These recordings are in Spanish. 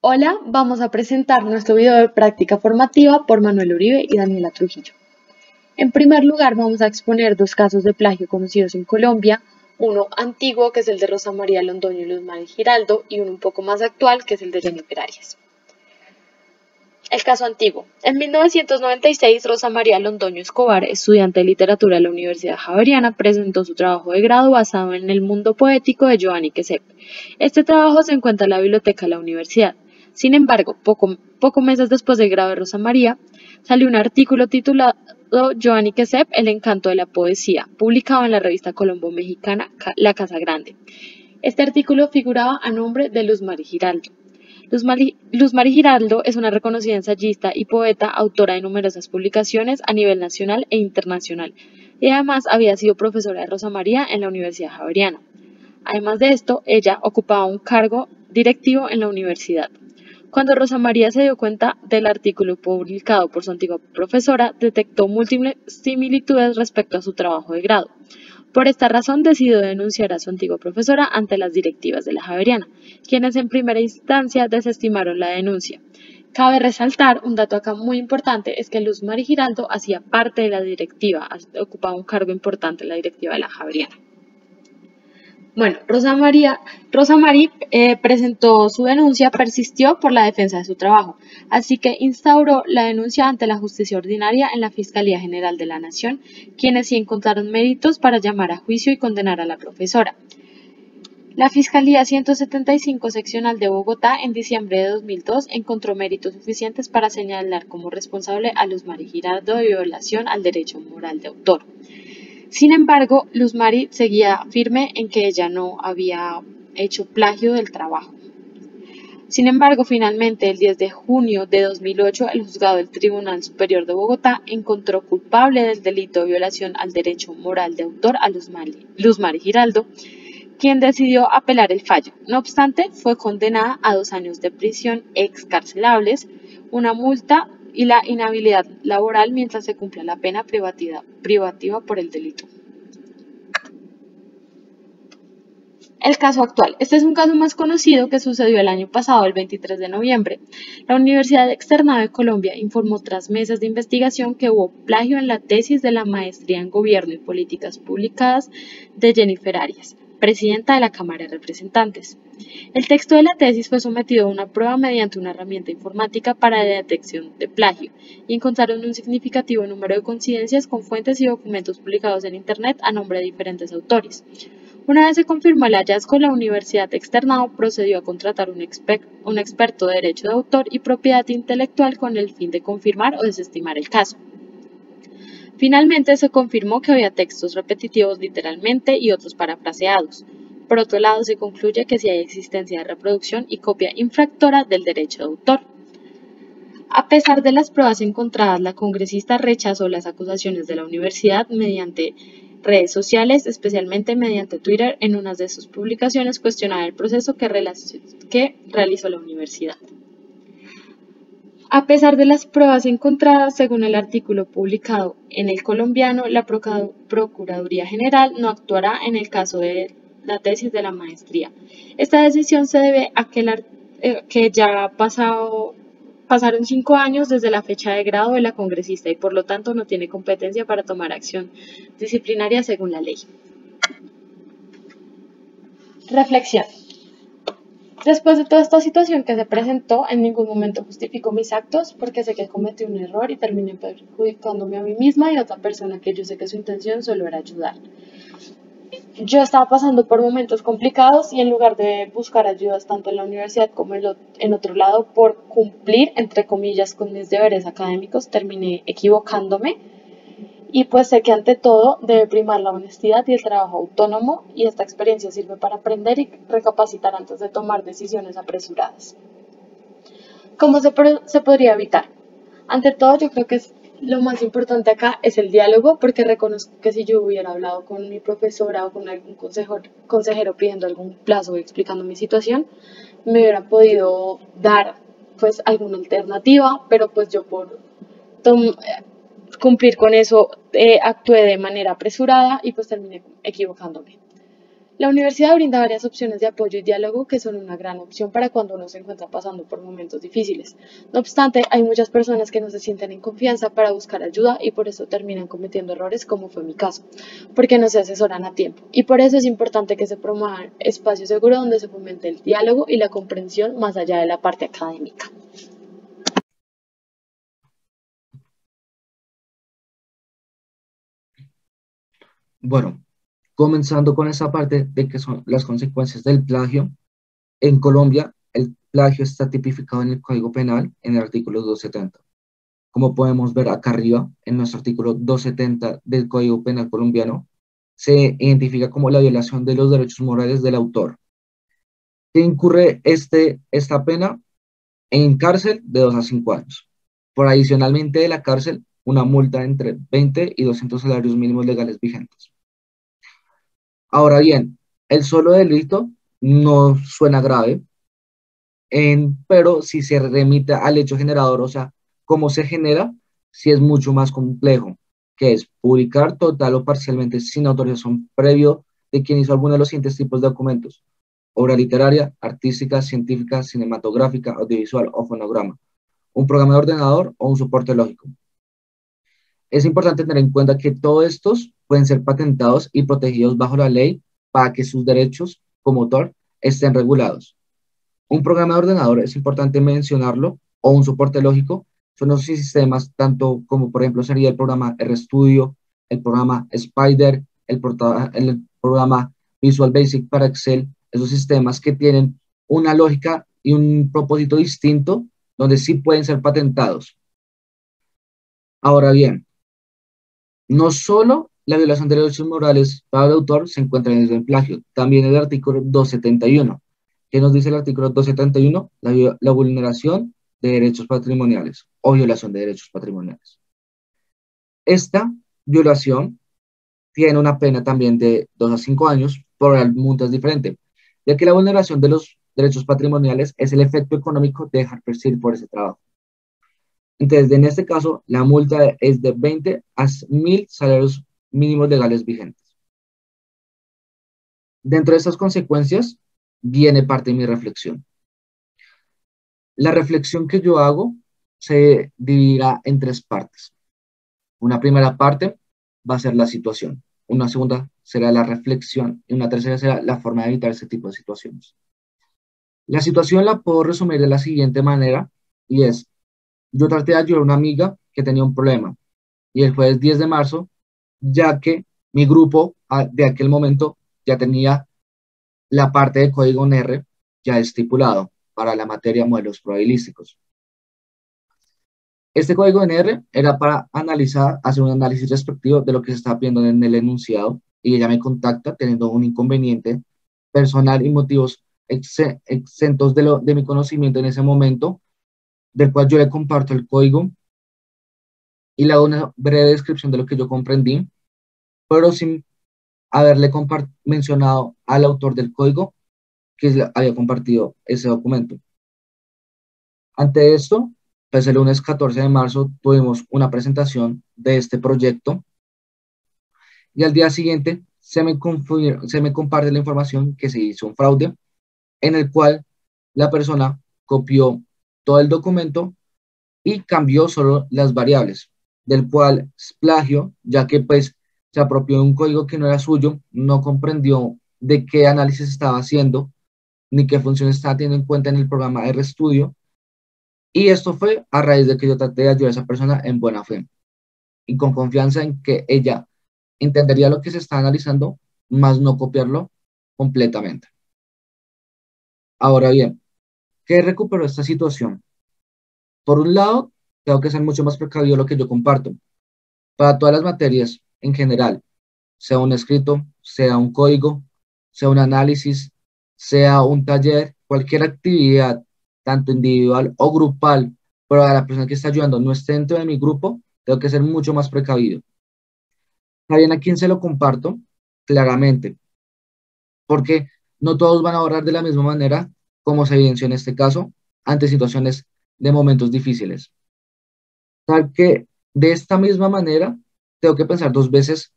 Hola, vamos a presentar nuestro video de práctica formativa por Manuel Uribe y Daniela Trujillo. En primer lugar, vamos a exponer dos casos de plagio conocidos en Colombia, uno antiguo, que es el de Rosa María Londoño y Luz Mari Giraldo, y uno un poco más actual, que es el de Jennifer Arias. El caso antiguo. En 1996, Rosa María Londoño Escobar, estudiante de literatura de la Universidad Javeriana, presentó su trabajo de grado basado en el mundo poético de Giovanni Quesep. Este trabajo se encuentra en la biblioteca de la universidad. Sin embargo, poco meses después del grado de Rosa María, salió un artículo titulado Giovanni Quesep, El encanto de la poesía, publicado en la revista Colombo Mexicana La Casa Grande. Este artículo figuraba a nombre de Luz Mari Giraldo. Luz Mari Giraldo es una reconocida ensayista y poeta, autora de numerosas publicaciones a nivel nacional e internacional, y además había sido profesora de Rosa María en la Universidad Javeriana. Además de esto, ella ocupaba un cargo directivo en la universidad. Cuando Rosa María se dio cuenta del artículo publicado por su antigua profesora, detectó múltiples similitudes respecto a su trabajo de grado. Por esta razón decidió denunciar a su antigua profesora ante las directivas de la Javeriana, quienes en primera instancia desestimaron la denuncia. Cabe resaltar un dato acá muy importante, es que Luz Mari Giraldo hacía parte de la directiva, ocupaba un cargo importante en la directiva de la Javeriana. Bueno, Rosa Mari presentó su denuncia, persistió por la defensa de su trabajo, así que instauró la denuncia ante la justicia ordinaria en la Fiscalía General de la Nación, quienes sí encontraron méritos para llamar a juicio y condenar a la profesora. La Fiscalía 175 Seccional de Bogotá en diciembre de 2002 encontró méritos suficientes para señalar como responsable a Luz Mari Giraldo de violación al derecho moral de autor. Sin embargo, Luz Mari seguía firme en que ella no había hecho plagio del trabajo. Sin embargo, finalmente, el 10 de junio de 2008, el juzgado del Tribunal Superior de Bogotá encontró culpable del delito de violación al derecho moral de autor a Luz Mari Giraldo, quien decidió apelar el fallo. No obstante, fue condenada a 2 años de prisión excarcelables, una multa y la inhabilidad laboral mientras se cumpla la pena privativa por el delito. El caso actual. Este es un caso más conocido que sucedió el año pasado, el 23 de noviembre. La Universidad Externado de Colombia informó tras meses de investigación que hubo plagio en la tesis de la maestría en Gobierno y Políticas Públicas de Jennifer Arias, presidenta de la Cámara de Representantes. El texto de la tesis fue sometido a una prueba mediante una herramienta informática para la detección de plagio y encontraron un significativo número de coincidencias con fuentes y documentos publicados en Internet a nombre de diferentes autores. Una vez se confirmó el hallazgo, la Universidad Externado procedió a contratar un experto de derecho de autor y propiedad intelectual con el fin de confirmar o desestimar el caso. Finalmente se confirmó que había textos repetitivos literalmente y otros parafraseados. Por otro lado, se concluye que sí hay existencia de reproducción y copia infractora del derecho de autor. A pesar de las pruebas encontradas, la congresista rechazó las acusaciones de la universidad mediante redes sociales, especialmente mediante Twitter. En una de sus publicaciones cuestionaba el proceso que realizó la universidad. A pesar de las pruebas encontradas, según el artículo publicado en El Colombiano, la Procuraduría General no actuará en el caso de la tesis de la maestría. Esta decisión se debe a que ya pasaron 5 años desde la fecha de grado de la congresista y por lo tanto no tiene competencia para tomar acción disciplinaria según la ley. Reflexión. Después de toda esta situación que se presentó, en ningún momento justifico mis actos porque sé que cometí un error y terminé perjudicándome a mí misma y a otra persona que yo sé que su intención solo era ayudar. Yo estaba pasando por momentos complicados y en lugar de buscar ayudas tanto en la universidad como en otro lado por cumplir, entre comillas, con mis deberes académicos, terminé equivocándome. Y pues sé que ante todo debe primar la honestidad y el trabajo autónomo y esta experiencia sirve para aprender y recapacitar antes de tomar decisiones apresuradas. ¿Cómo se podría evitar? Ante todo yo creo que lo más importante acá es el diálogo porque reconozco que si yo hubiera hablado con mi profesora o con algún consejero pidiendo algún plazo o explicando mi situación, me hubiera podido dar pues alguna alternativa, pero pues yo por cumplir con eso actué de manera apresurada y pues terminé equivocándome. La universidad brinda varias opciones de apoyo y diálogo que son una gran opción para cuando uno se encuentra pasando por momentos difíciles. No obstante, hay muchas personas que no se sienten en confianza para buscar ayuda y por eso terminan cometiendo errores, como fue mi caso, porque no se asesoran a tiempo. Y por eso es importante que se promuevan espacios seguros donde se fomente el diálogo y la comprensión más allá de la parte académica. Bueno, comenzando con esa parte de que son las consecuencias del plagio, en Colombia el plagio está tipificado en el Código Penal en el artículo 270. Como podemos ver acá arriba, en nuestro artículo 270 del Código Penal colombiano, se identifica como la violación de los derechos morales del autor, que incurre esta pena en cárcel de 2 a 5 años. Por adicionalmente de la cárcel, una multa entre 20 y 200 salarios mínimos legales vigentes. Ahora bien, el solo delito no suena grave, pero si se remite al hecho generador, o sea, cómo se genera, sí es mucho más complejo, que es publicar total o parcialmente sin autorización previo de quien hizo alguno de los siguientes tipos de documentos: obra literaria, artística, científica, cinematográfica, audiovisual o fonograma, un programa de ordenador o un soporte lógico. Es importante tener en cuenta que todos estos pueden ser patentados y protegidos bajo la ley para que sus derechos como autor estén regulados. Un programa de ordenador, es importante mencionarlo, o un soporte lógico, son los sistemas tanto como por ejemplo sería el programa RStudio, el programa Spider, el programa Visual Basic para Excel, esos sistemas que tienen una lógica y un propósito distinto donde sí pueden ser patentados. Ahora bien, no solo la violación de derechos morales para el autor se encuentra en el plagio, también el artículo 271. ¿Qué nos dice el artículo 271? La vulneración de derechos patrimoniales o violación de derechos patrimoniales. Esta violación tiene una pena también de 2 a 5 años, por multas diferentes, ya que la vulneración de los derechos patrimoniales es el efecto económico de dejar percibir por ese trabajo. Entonces, en este caso, la multa es de 20 a 1000 salarios mínimos legales vigentes. Dentro de estas consecuencias viene parte de mi reflexión. La reflexión que yo hago se dividirá en tres partes. Una primera parte va a ser la situación, una segunda será la reflexión y una tercera será la forma de evitar ese tipo de situaciones. La situación la puedo resumir de la siguiente manera y es: yo traté de ayudar a una amiga que tenía un problema y el jueves 10 de marzo, ya que mi grupo de aquel momento ya tenía la parte de código en R ya estipulado para la materia modelos probabilísticos. Este código en R era para analizar, hacer un análisis respectivo de lo que se está viendo en el enunciado, y ella me contacta teniendo un inconveniente personal y motivos exentos de mi conocimiento en ese momento, del cual yo le comparto el código y le hago una breve descripción de lo que yo comprendí, pero sin haberle mencionado al autor del código que había compartido ese documento. Ante esto, pues el lunes 14 de marzo tuvimos una presentación de este proyecto y al día siguiente se me comparte la información que se hizo un fraude en el cual la persona copió todo el documento y cambió solo las variables, del cual es plagio, ya que pues se apropió de un código que no era suyo, no comprendió de qué análisis estaba haciendo, ni qué funciones estaba teniendo en cuenta en el programa RStudio. Y esto fue a raíz de que yo traté de ayudar a esa persona en buena fe y con confianza en que ella entendería lo que se está analizando, más no copiarlo completamente. Ahora bien, ¿qué recuperó esta situación? Por un lado, tengo que ser mucho más precavido lo que yo comparto. Para todas las materias en general, sea un escrito, sea un código, sea un análisis, sea un taller, cualquier actividad, tanto individual o grupal, pero a la persona que está ayudando no esté dentro de mi grupo, tengo que ser mucho más precavido. ¿Saben a quién se lo comparto? Claramente, porque no todos van a ahorrar de la misma manera, como se evidenció en este caso, ante situaciones de momentos difíciles. Tal que de esta misma manera, tengo que pensar dos veces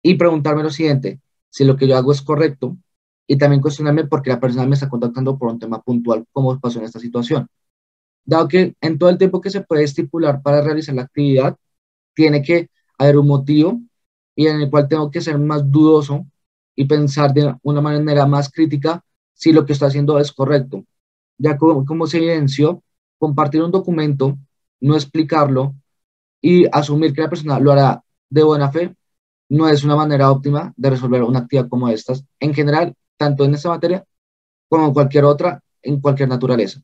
y preguntarme lo siguiente: si lo que yo hago es correcto, y también cuestionarme por qué la persona me está contactando por un tema puntual, como pasó en esta situación. Dado que en todo el tiempo que se puede estipular para realizar la actividad, tiene que haber un motivo y en el cual tengo que ser más dudoso y pensar de una manera más crítica si lo que estoy haciendo es correcto. Ya como se evidenció, compartir un documento, no explicarlo y asumir que la persona lo hará de buena fe no es una manera óptima de resolver una actividad como estas, en general, tanto en esta materia como en cualquier otra, en cualquier naturaleza.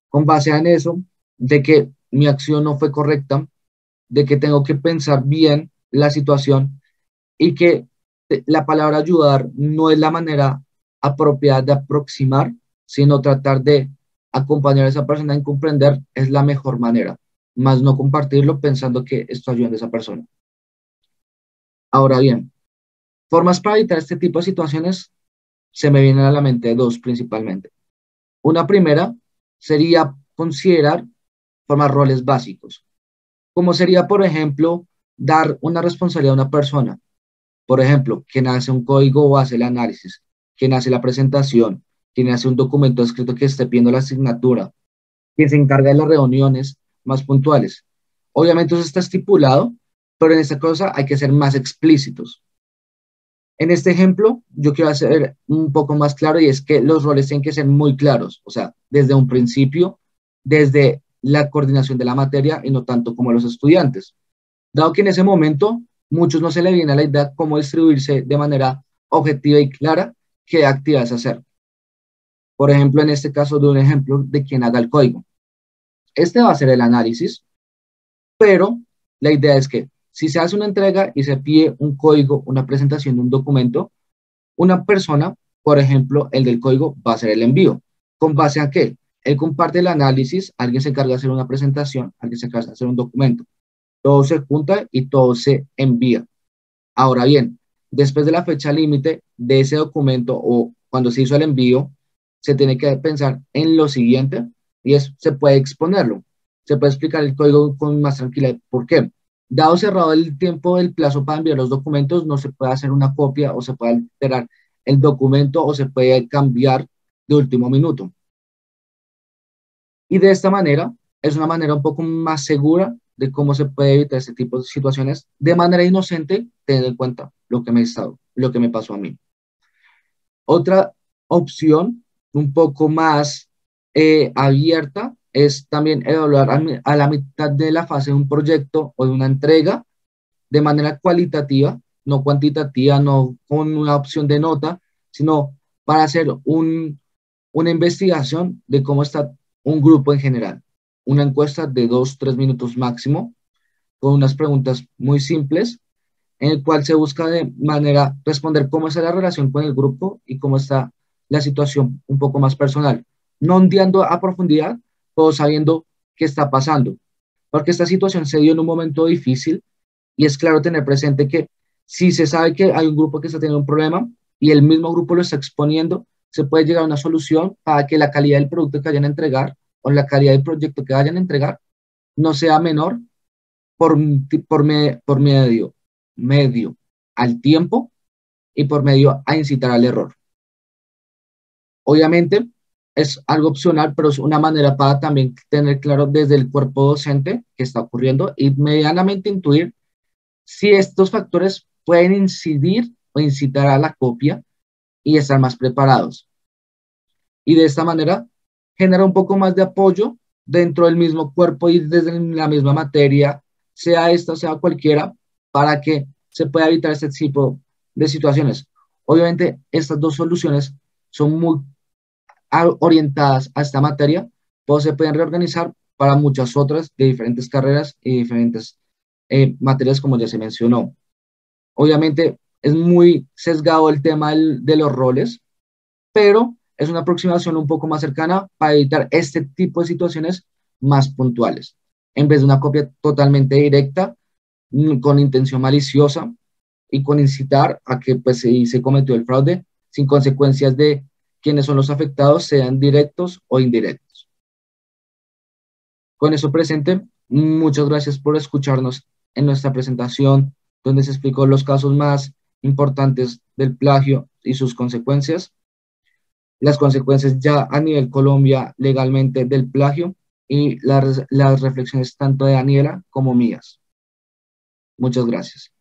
Con base en eso, de que mi acción no fue correcta, de que tengo que pensar bien la situación y que la palabra ayudar no es la manera apropiada de aproximar, sino tratar de acompañar a esa persona en comprender es la mejor manera, más no compartirlo pensando que estoy ayudando a esa persona. Ahora bien, formas para evitar este tipo de situaciones se me vienen a la mente dos principalmente. Una primera sería considerar formar roles básicos, como sería, por ejemplo, dar una responsabilidad a una persona. Por ejemplo, quien hace un código o hace el análisis, quien hace la presentación, quien hace un documento escrito que esté pidiendo la asignatura, quien se encarga de las reuniones más puntuales. Obviamente eso está estipulado, pero en esta cosa hay que ser más explícitos. En este ejemplo, yo quiero hacer un poco más claro y es que los roles tienen que ser muy claros, o sea, desde un principio, desde la coordinación de la materia y no tanto como los estudiantes. Dado que en ese momento muchos no se le viene a la idea cómo distribuirse de manera objetiva y clara qué actividades hacer. Por ejemplo, en este caso de un ejemplo de quien haga el código. Este va a ser el análisis, pero la idea es que si se hace una entrega y se pide un código, una presentación de un documento, una persona, por ejemplo, el del código, va a hacer el envío. ¿Con base a qué? Él comparte el análisis, alguien se encarga de hacer una presentación, alguien se encarga de hacer un documento. Todo se junta y todo se envía. Ahora bien, después de la fecha límite de ese documento o cuando se hizo el envío, se tiene que pensar en lo siguiente y es, se puede exponerlo, se puede explicar el código con más tranquilidad. ¿Por qué? Dado cerrado el tiempo del plazo para enviar los documentos, no se puede hacer una copia o se puede alterar el documento o se puede cambiar de último minuto. Y de esta manera, es una manera un poco más segura de cómo se puede evitar este tipo de situaciones de manera inocente, teniendo en cuenta lo que me pasó a mí. Otra opción, un poco más abierta, es también evaluar a la mitad de la fase de un proyecto o de una entrega de manera cualitativa, no cuantitativa, no con una opción de nota, sino para hacer una investigación de cómo está un grupo en general. Una encuesta de 2, 3 minutos máximo, con unas preguntas muy simples, en el cual se busca de manera responder cómo está la relación con el grupo y cómo está la situación un poco más personal. No hundiendo a profundidad, pero sabiendo qué está pasando. Porque esta situación se dio en un momento difícil y es claro tener presente que si se sabe que hay un grupo que está teniendo un problema y el mismo grupo lo está exponiendo, se puede llegar a una solución para que la calidad del producto que vayan a entregar o la calidad del proyecto que vayan a entregar no sea menor por, por medio al tiempo y por medio a incitar al error. Obviamente es algo opcional, pero es una manera para también tener claro desde el cuerpo docente qué está ocurriendo y medianamente intuir si estos factores pueden incidir o incitar a la copia y estar más preparados. Y de esta manera genera un poco más de apoyo dentro del mismo cuerpo y desde la misma materia, sea esta, sea cualquiera, para que se pueda evitar este tipo de situaciones. Obviamente, estas dos soluciones son muy orientadas a esta materia, pero se pueden reorganizar para muchas otras de diferentes carreras y diferentes materias, como ya se mencionó. Obviamente, es muy sesgado el tema de los roles, pero es una aproximación un poco más cercana para evitar este tipo de situaciones más puntuales, en vez de una copia totalmente directa, con intención maliciosa y con incitar a que pues, se cometió el fraude sin consecuencias de quienes son los afectados, sean directos o indirectos. Con eso presente, muchas gracias por escucharnos en nuestra presentación, donde se explicó los casos más importantes del plagio y sus consecuencias, las consecuencias ya a nivel Colombia legalmente del plagio y las reflexiones tanto de Daniela como mías. Muchas gracias.